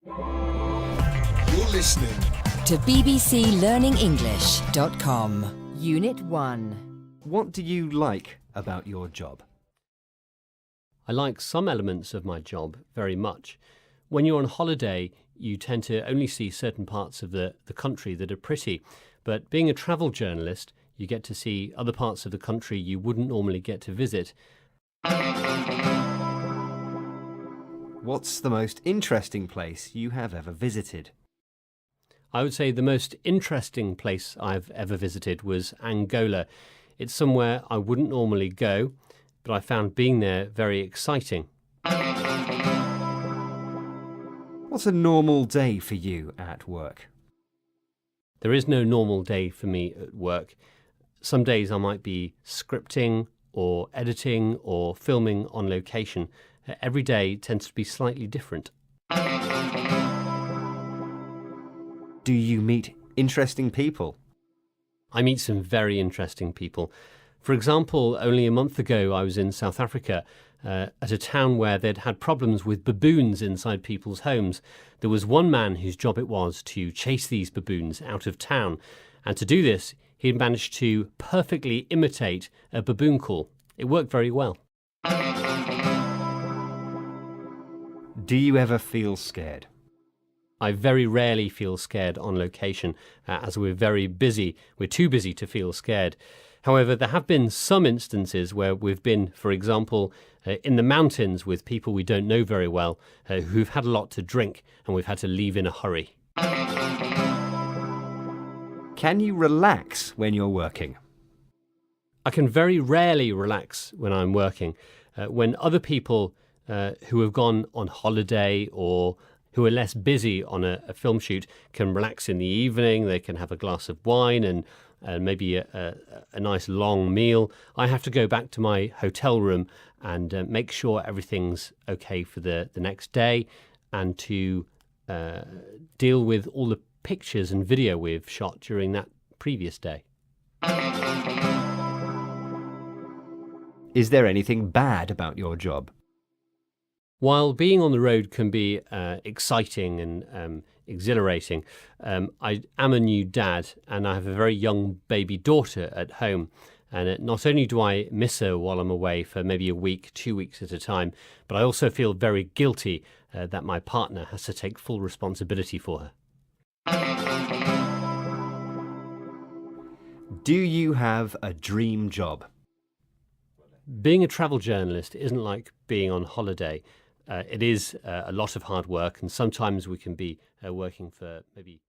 You're listening to bbclearningenglish.com. Unit 1. What do you like about your job? I like some elements of my job very much. When you're on holiday, you tend to only see certain parts of the country that are pretty. But being a travel journalist, you get to see other parts of the country you wouldn't normally get to visit. What's the most interesting place you have ever visited? I would say the most interesting place I've ever visited was Angola. It's somewhere I wouldn't normally go, but I found being there very exciting. What's a normal day for you at work? There is no normal day for me at work. Some days I might be scripting or editing or filming on location. Every day tends to be slightly different. Do you meet interesting people? I meet some very interesting people. For example, only a month ago I was in South Africa at a town where they'd had problems with baboons inside people's homes. There was one man whose job it was to chase these baboons out of town. And to do this, he had managed to perfectly imitate a baboon call. It worked very well. Do you ever feel scared? I very rarely feel scared on location, as we're very busy. We're too busy to feel scared. However, there have been some instances where we've been, for example, in the mountains with people we don't know very well, who've had a lot to drink, and we've had to leave in a hurry. Can you relax when you're working? I can very rarely relax when I'm working. When other people who have gone on holiday or who are less busy on a film shoot can relax in the evening, they can have a glass of wine and maybe a nice long meal. I have to go back to my hotel room and make sure everything's okay for the next day and to deal with all the pictures and video we've shot during that previous day. Is there anything bad about your job? While being on the road can be exciting and exhilarating, I am a new dad and I have a very young baby daughter at home. And not only do I miss her while I'm away for maybe a week, 2 weeks at a time, but I also feel very guilty that my partner has to take full responsibility for her. Do you have a dream job? Being a travel journalist isn't like being on holiday. It is a lot of hard work, and sometimes we can be working for maybe